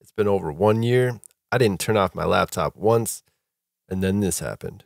It's been over 1 year. I didn't turn off my laptop once, and then this happened.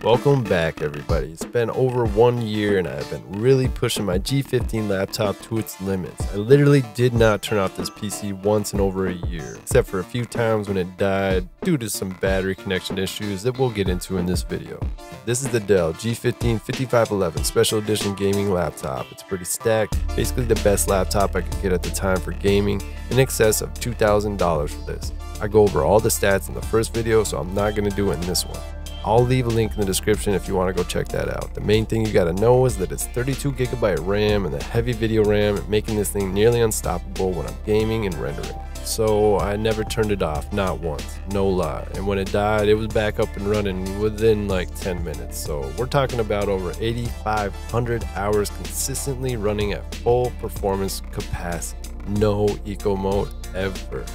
Welcome back, everybody. It's been over 1 year and I've been really pushing my G15 laptop to its limits. I literally did not turn off this PC once in over a year, except for a few times when it died due to some battery connection issues that we'll get into in this video. This is the Dell G15 5511 Special Edition gaming laptop. It's pretty stacked, basically the best laptop I could get at the time for gaming, in excess of $2,000 for this. I go over all the stats in the first video, so I'm not going to do it in this one. I'll leave a link in the description if you want to go check that out. The main thing you got to know is that it's 32GB RAM and the heavy video RAM, making this thing nearly unstoppable when I'm gaming and rendering. So I never turned it off, not once, no lie. And when it died, it was back up and running within like 10 minutes. So we're talking about over 8,500 hours consistently running at full performance capacity. No eco mode ever.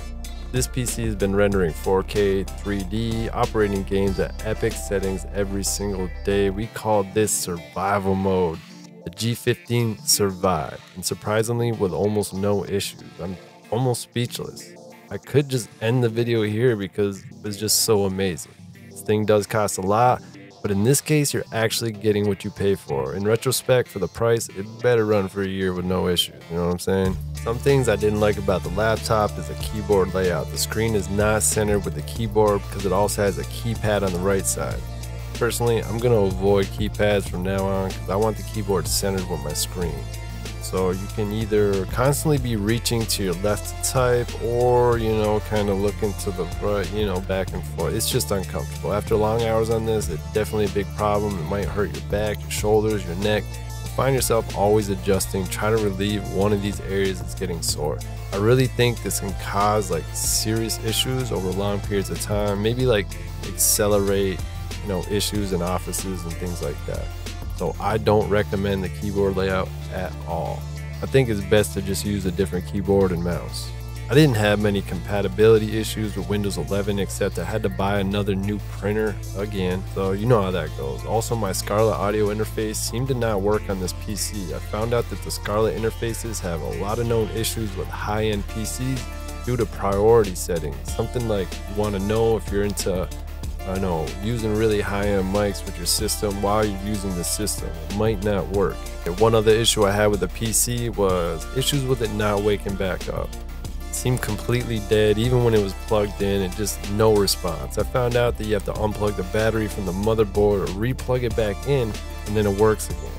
This PC has been rendering 4K, 3D, operating games at epic settings every single day. We call this survival mode. The G15 survived, and surprisingly with almost no issues. I'm almost speechless. I could just end the video here because it's just so amazing. This thing does cost a lot, but in this case, you're actually getting what you pay for. In retrospect, for the price, it better run for a year with no issues, you know what I'm saying? Some things I didn't like about the laptop is the keyboard layout. The screen is not centered with the keyboard because it also has a keypad on the right side. Personally, I'm going to avoid keypads from now on because I want the keyboard centered with my screen. So you can either constantly be reaching to your left to type or, you know, kind of looking to the right, you know, back and forth. It's just uncomfortable. After long hours on this, it's definitely a big problem. It might hurt your back, your shoulders, your neck. Find yourself always adjusting, trying to relieve one of these areas that's getting sore. I really think this can cause like serious issues over long periods of time, maybe like accelerate, you know, issues in offices and things like that. So I don't recommend the keyboard layout at all. I think it's best to just use a different keyboard and mouse. I didn't have many compatibility issues with Windows 11, except I had to buy another new printer again, so you know how that goes. Also, my Scarlett audio interface seemed to not work on this PC. I found out that the Scarlett interfaces have a lot of known issues with high-end PCs due to priority settings. Something like you want to know if you're into, I don't know, using really high-end mics with your system while you're using the system. It might not work. And one other issue I had with the PC was issues with it not waking back up. Seemed completely dead even when it was plugged in, and just no response. I found out that you have to unplug the battery from the motherboard or re-plug it back in, and then it works again.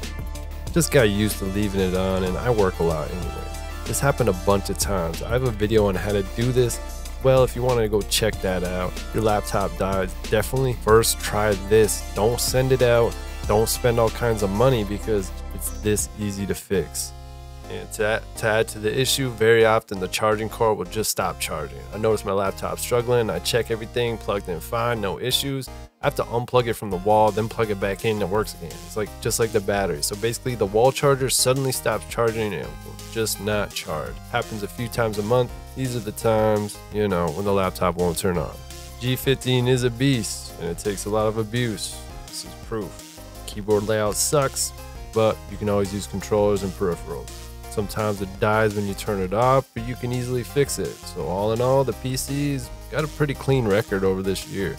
Just got used to leaving it on, and I work a lot anyway. This happened a bunch of times. I have a video on how to do this. Well, if you want to go check that out, your laptop dies, definitely first try this. Don't send it out. Don't spend all kinds of money because it's this easy to fix. And to add to the issue, very often the charging cord will just stop charging. I notice my laptop struggling. I check everything, plugged in fine, no issues. I have to unplug it from the wall, then plug it back in and it works again. It's like just like the battery. So basically the wall charger suddenly stops charging and it will just not charge. Happens a few times a month. These are the times, you know, when the laptop won't turn on. G15 is a beast and it takes a lot of abuse. This is proof. Keyboard layout sucks, but you can always use controllers and peripherals. Sometimes it dies when you turn it off, but you can easily fix it. So all in all, the PC's got a pretty clean record over this year.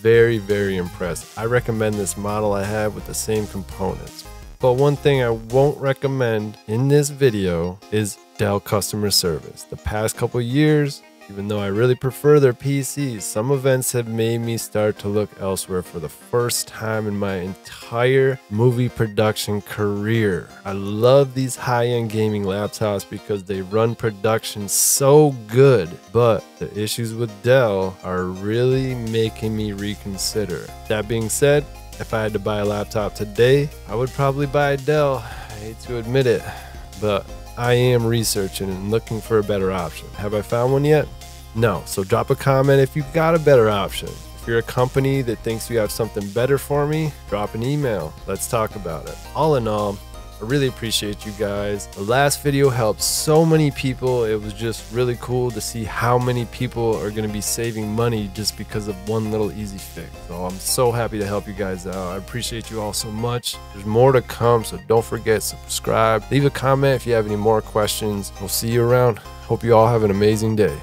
Very, very impressed. I recommend this model I have with the same components. But one thing I won't recommend in this video is Dell customer service. The past couple years, even though I really prefer their PCs, some events have made me start to look elsewhere for the first time in my entire movie production career. I love these high-end gaming laptops because they run production so good, but the issues with Dell are really making me reconsider. That being said, if I had to buy a laptop today, I would probably buy a Dell. I hate to admit it, but I am researching and looking for a better option. Have I found one yet? No, so drop a comment if you've got a better option. If you're a company that thinks you have something better for me, drop an email. Let's talk about it. All in all, I really appreciate you guys. The last video helped so many people. It was just really cool to see how many people are going to be saving money just because of one little easy fix. So I'm so happy to help you guys out. I appreciate you all so much. There's more to come, so don't forget to subscribe. Leave a comment if you have any more questions. We'll see you around. Hope you all have an amazing day.